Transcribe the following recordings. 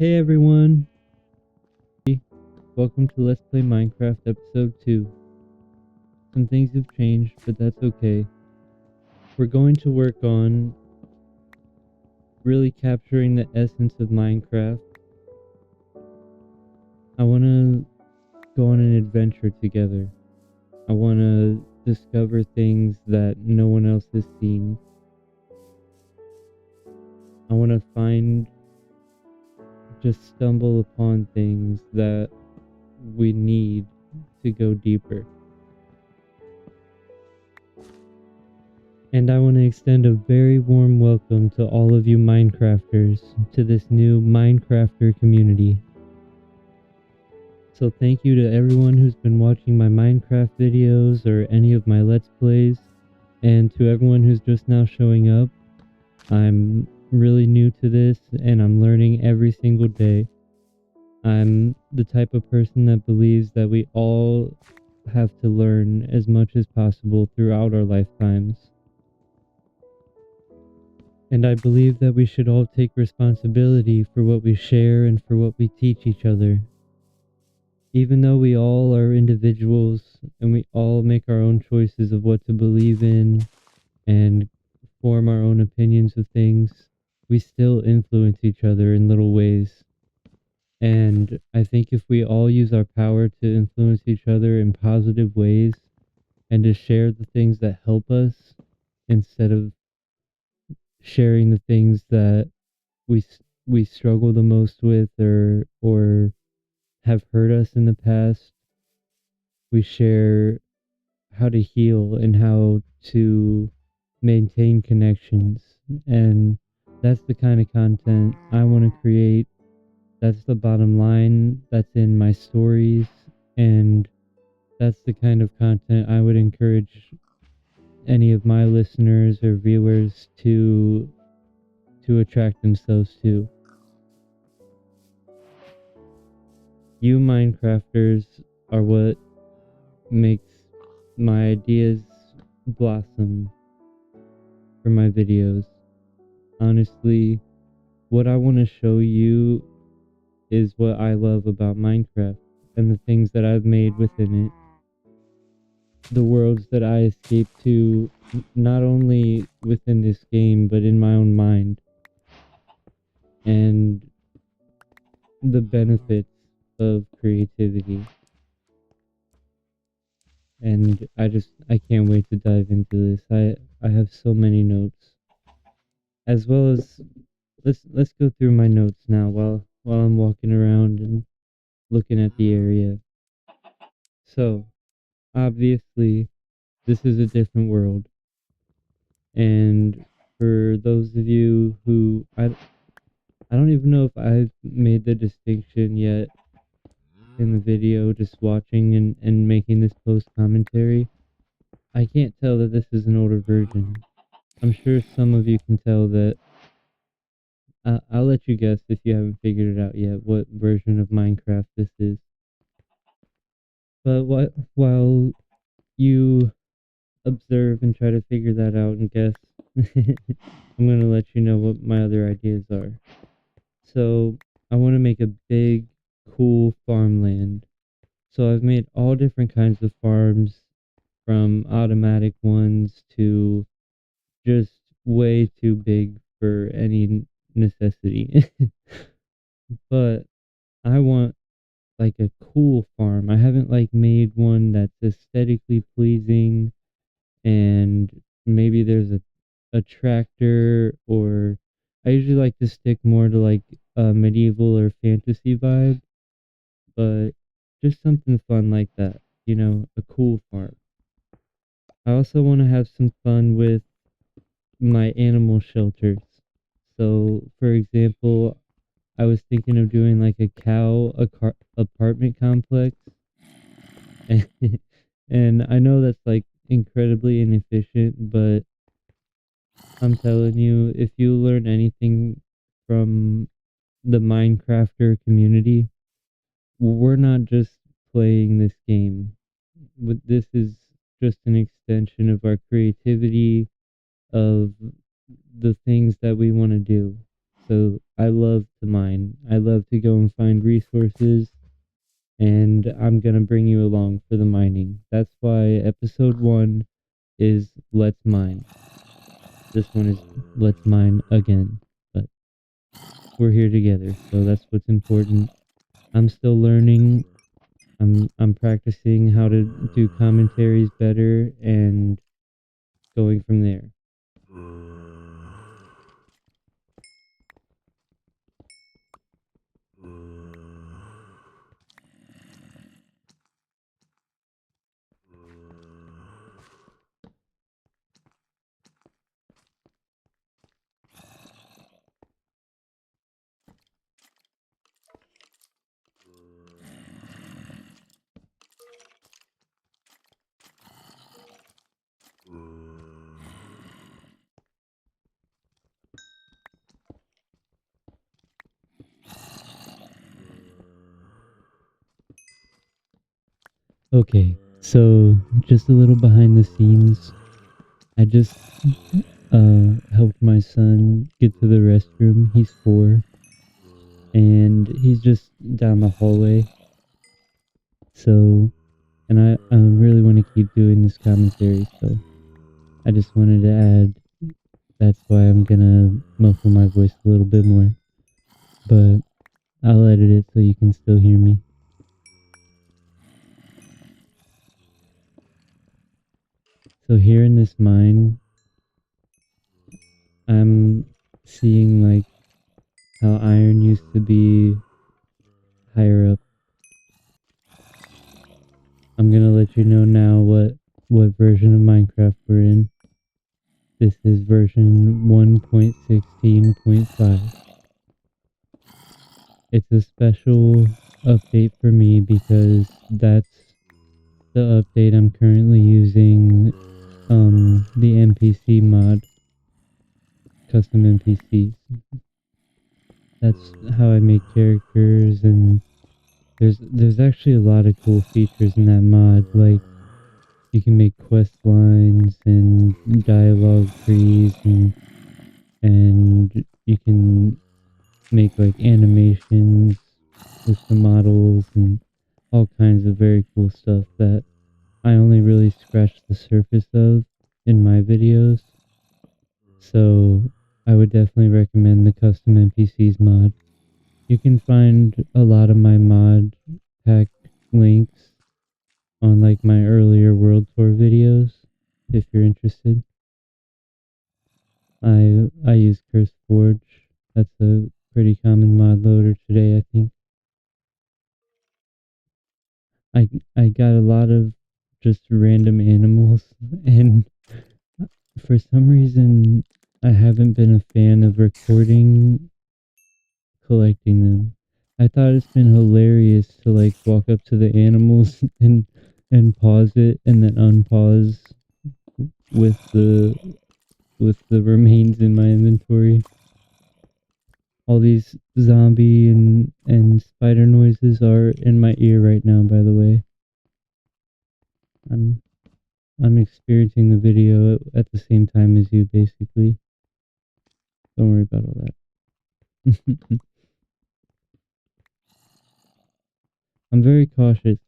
Hey everyone, welcome to Let's Play Minecraft episode 2. Some things have changed, but that's okay. We're going to work on really capturing the essence of Minecraft. I want to go on an adventure together. I want to discover things that no one else has seen. I want to just stumble upon things that we need to go deeper. And I want to extend a very warm welcome to all of you Minecrafters to this new Minecrafter community. So thank you to everyone who's been watching my Minecraft videos or any of my Let's Plays, and to everyone who's just now showing up. I'm really new to this and I'm learning every single day. I'm the type of person that believes that we all have to learn as much as possible throughout our lifetimes. And I believe that we should all take responsibility for what we share and for what we teach each other. Even though we all are individuals and we all make our own choices of what to believe in and form our own opinions of things, we still influence each other in little ways. And I think if we all use our power to influence each other in positive ways and to share the things that help us instead of sharing the things that we struggle the most with or have hurt us in the past, we share how to heal and how to maintain connections. And that's the kind of content I want to create. That's the bottom line. That's in my stories, and that's the kind of content I would encourage any of my listeners or viewers to attract themselves to. You Minecrafters are what makes my ideas blossom for my videos. Honestly, what I want to show you is what I love about Minecraft and the things that I've made within it. The worlds that I escape to, not only within this game, but in my own mind. And the benefits of creativity. And I can't wait to dive into this. I have so many notes. As well as let's go through my notes now while I'm walking around and looking at the area. So, obviously, this is a different world. And for those of you who I don't even know if I've made the distinction yet in the video, just watching and making this post commentary. I can't tell that this is an older version. I'm sure some of you can tell that. I'll let you guess if you haven't figured it out yet what version of Minecraft this is. But while you observe and try to figure that out and guess, I'm going to let you know what my other ideas are. So, I want to make a big, cool farmland. So I've made all different kinds of farms, from automatic ones to just way too big for any necessity. But I want like a cool farm. I haven't like made one that's aesthetically pleasing and maybe there's a tractor, or I usually like to stick more to like a medieval or fantasy vibe, but just something fun like that, a cool farm. I also want to have some fun with my animal shelters. So, for example, I was thinking of doing like a cow apartment complex. And I know that's like incredibly inefficient, but I'm telling you, if you learn anything from the Minecrafter community, we're not just playing this game. This is just an extension of our creativity, of the things that we want to do. So I love to mine. I love to go and find resources, and I'm gonna bring you along for the mining. That's why episode 1 is Let's Mine. This one is Let's Mine again, but we're here together, so that's what's important. I'm still learning. I'm practicing how to do commentaries better and going from there. Okay, so just a little behind the scenes. I just helped my son get to the restroom. He's 4, and he's just down the hallway. So, and I really want to keep doing this commentary, so I just wanted to add, that's why I'm gonna muffle my voice a little bit more. But I'll edit it so you can still hear me. So here in this mine, I'm seeing like how iron used to be higher up. I'm gonna let you know now what version of Minecraft we're in. This is version 1.16.5. It's a special update for me because that's the update I'm currently using, the NPC mod, custom NPCs. That's how I make characters, and there's actually a lot of cool features in that mod, like you can make quest lines and dialogue trees, and you can make like animations with the models and all kinds of very cool stuff that I only really scratched the surface of in my videos. So I would definitely recommend the custom NPCs mod. You can find a lot of my mod pack links on like my earlier world tour videos if you're interested. I use CurseForge. That's a pretty common mod loader today, I think. I got a lot of just random animals, and for some reason I haven't been a fan of recording collecting them. I thought it's been hilarious to like walk up to the animals and pause it and then unpause with the remains in my inventory. All these zombie and spider noises are in my ear right now, by the way. I'm I'm experiencing the video at the same time as you, basically. Don't worry about all that. I'm very cautious.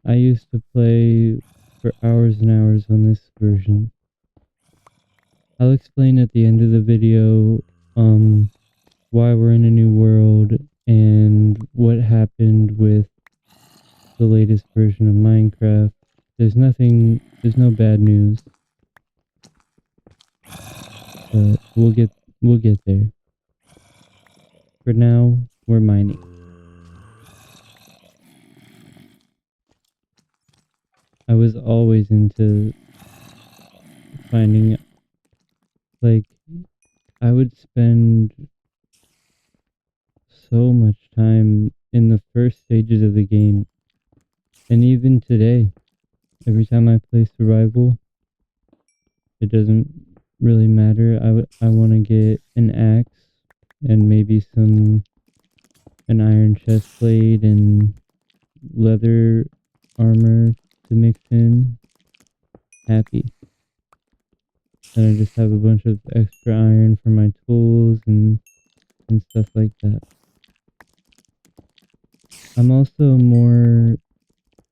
I used to play for hours and hours on this version. I'll explain at the end of the video why we're in a new world and what happened with the latest version of Minecraft. There's no bad news, but we'll get there. For now, we're mining. I was always into finding, like, I would spend so much time in the first stages of the game, and even today, every time I play survival, it doesn't really matter. I want to get an axe and maybe an iron chest plate and leather armor to mix in. Happy. Then I just have a bunch of extra iron for my tools and stuff like that. I'm also more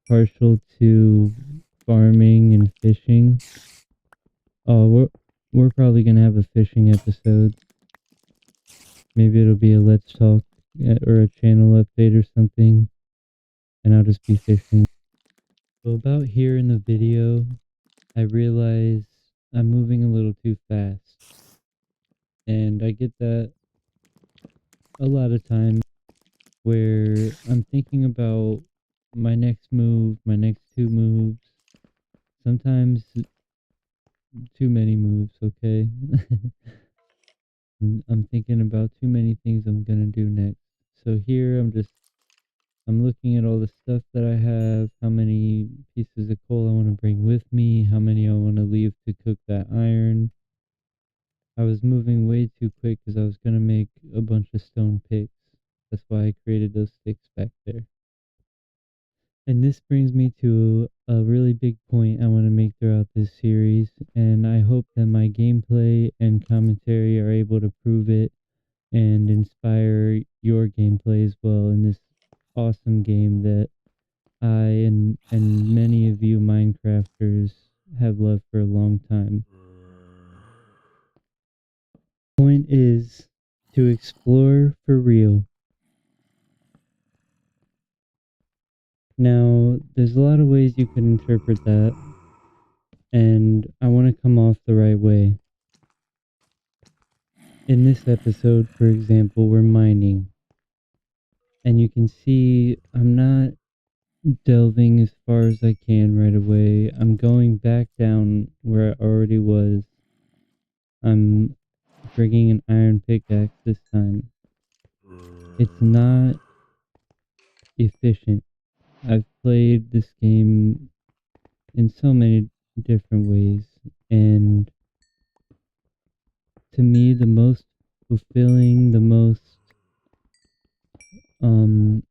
partial to farming and fishing. Oh, we're probably gonna have a fishing episode. Maybe it'll be a let's talk or a channel update or something, and I'll just be fishing. So about here in the video, I realize I'm moving a little too fast, and I get that a lot of times where I'm thinking about my next move, my next two moves, sometimes too many moves, okay? I'm thinking about too many things I'm gonna do next. So here I'm looking at all the stuff that I have, how many pieces of coal I want to bring with me, how many I want to leave to cook that iron. I was moving way too quick because I was gonna make a bunch of stone picks. That's why I created those sticks back there. And this brings me to a really big point I want to make throughout this series, and I hope that my gameplay and commentary are able to prove it and inspire your gameplay as well in this awesome game that I and many of you Minecrafters have loved for a long time. Point is to explore for real. Now, there's a lot of ways you could interpret that, and I want to come off the right way. In this episode, for example, we're mining, and you can see I'm not delving as far as I can right away. I'm going back down where I already was. I'm bringing an iron pickaxe this time. It's not efficient. I've played this game in so many different ways, and to me, the most fulfilling, the most, um,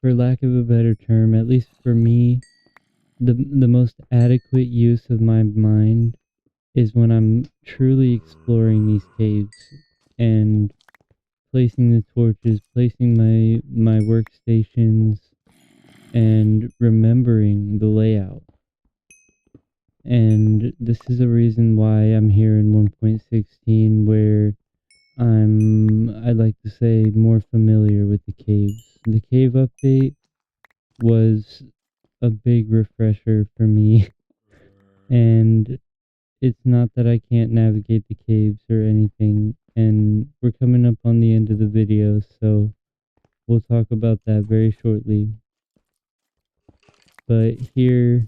for lack of a better term, at least for me, the most adequate use of my mind is when I'm truly exploring these caves and placing the torches, placing my workstations, and remembering the layout. And this is a reason why I'm here in 1.16, where I'd like to say, more familiar with the caves. The cave update was a big refresher for me, and it's not that I can't navigate the caves or anything, and we're coming up on the end of the video, so we'll talk about that very shortly. But here,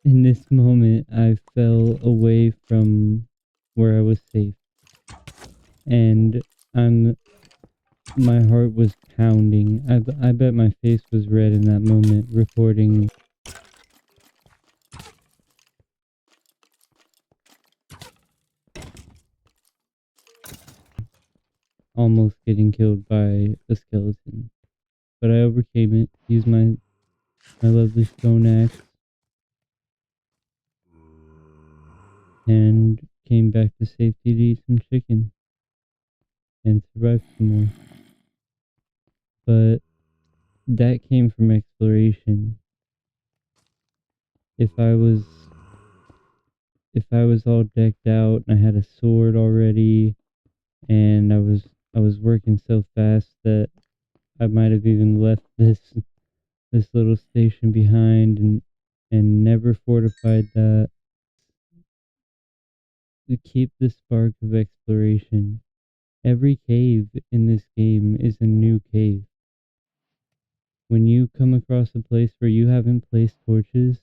in this moment, I fell away from where I was safe, and I'm my heart was pounding. I bet my face was red in that moment, recording, almost getting killed by a skeleton. But I overcame it, used my lovely stone axe, and came back to safety to eat some chicken and survive some more. But that came from exploration. If I was if I was all decked out and I had a sword already and I was working so fast that I might have even left this little station behind and never fortified that, to keep the spark of exploration. Every cave in this game is a new cave. When you come across a place where you haven't placed torches,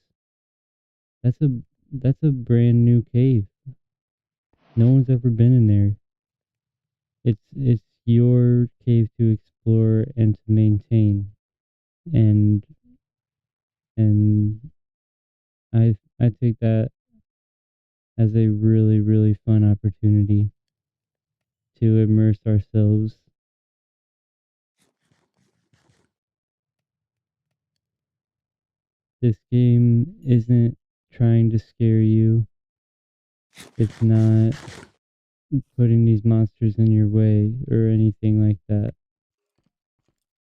that's a brand new cave. No one's ever been in there. It's your cave to explore and to maintain. And and I take that as a really, really fun opportunity to immerse ourselves. This game isn't trying to scare you. It's not putting these monsters in your way or anything like that.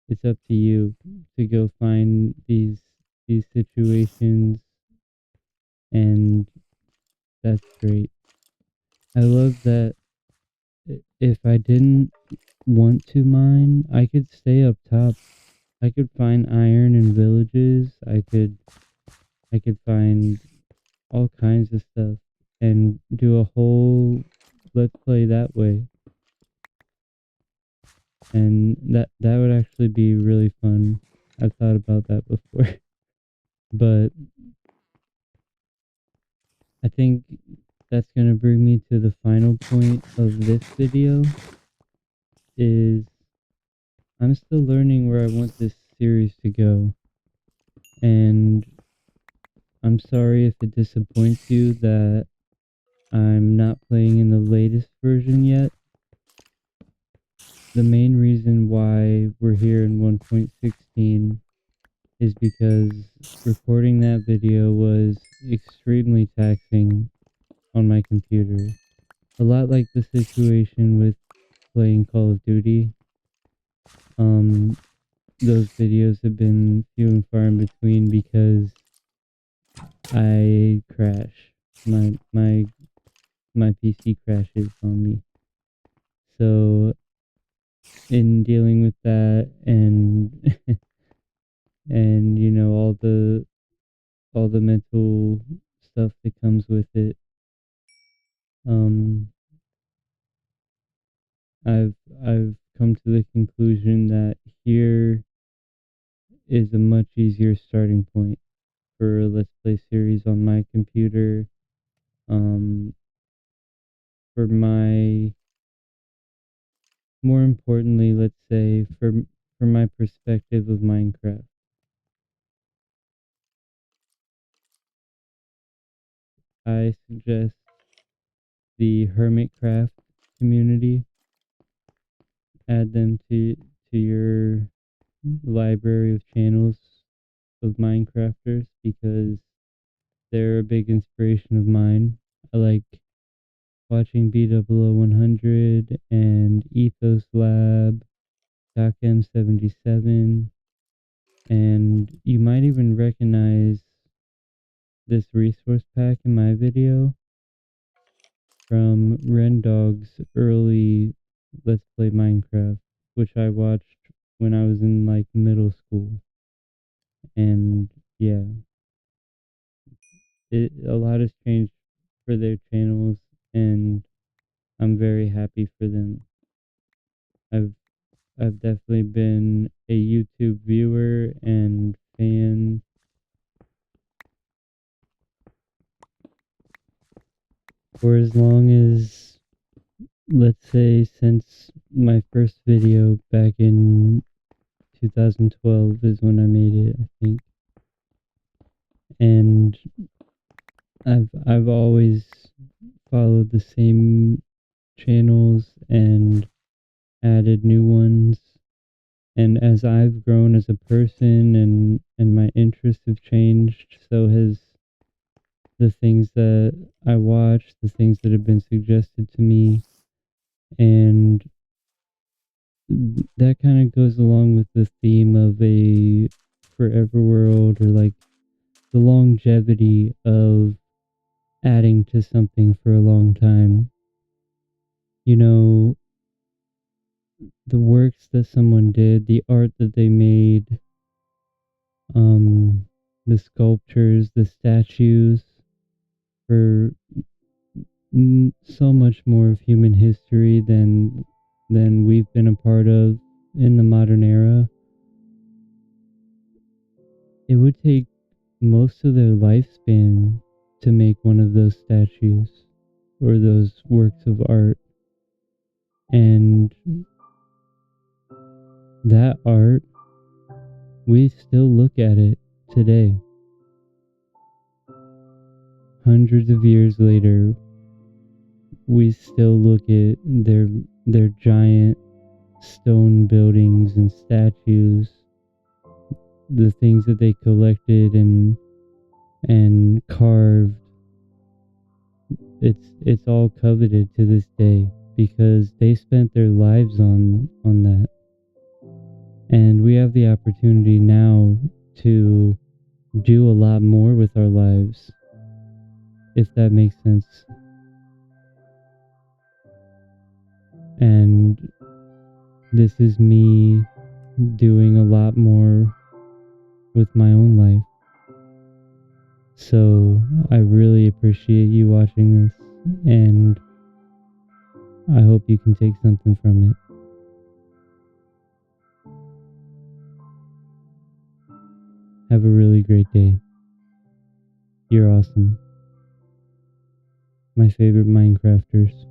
It's up to you to go find these situations, and that's great. I love that if I didn't want to mine, I could stay up top. I could find iron in villages. I could find all kinds of stuff and do a whole let's play that way. And that would actually be really fun. I've thought about that before. But I think that's going to bring me to the final point of this video is I'm still learning where I want this series to go. And I'm sorry if it disappoints you that I'm not playing in the latest version yet. The main reason why we're here in 1.16 is because recording that video was extremely taxing on my computer. A lot like the situation with playing Call of Duty. Those videos have been few and far in between because I crash. My PC crashes on me. So in dealing with that and and all the mental stuff that comes with it, um I've I've come to the conclusion that here is a much easier starting point for a Let's Play series on my computer. Um, for my, more importantly, let's say for my perspective of Minecraft, I suggest the Hermitcraft community. Add them to your library of channels of Minecrafters because they're a big inspiration of mine. I like watching B000100 and Ethos Lab, DocM77, and you might even recognize this resource pack in my video from Rendog's early Let's Play Minecraft, which I watched when I was in like middle school. And yeah, a lot has changed for their channels, and I'm very happy for them. I've I've definitely been a YouTube viewer and fan for as long as, let's say, since my first video back in 2012 is when I made it, I think. And I've always followed the same channels and added new ones. And as I've grown as a person and my interests have changed, so has the things that I watch, the things that have been suggested to me. And that kind of goes along with the theme of a forever world, or like the longevity of adding to something for a long time. You know, the works that someone did, the art that they made, the sculptures, the statues, for so much more of human history than we've been a part of in the modern era. It would take most of their lifespan to make one of those statues or those works of art. And that art, we still look at it today. Hundreds of years later, we still look at their giant stone buildings and statues the things that they collected and carved, it's all coveted to this day because they spent their lives on that. And we have the opportunity now to do a lot more with our lives, if that makes sense. And this is me doing a lot more with my own life. So I really appreciate you watching this, and I hope you can take something from it. Have a really great day. You're awesome. My favorite Minecrafters.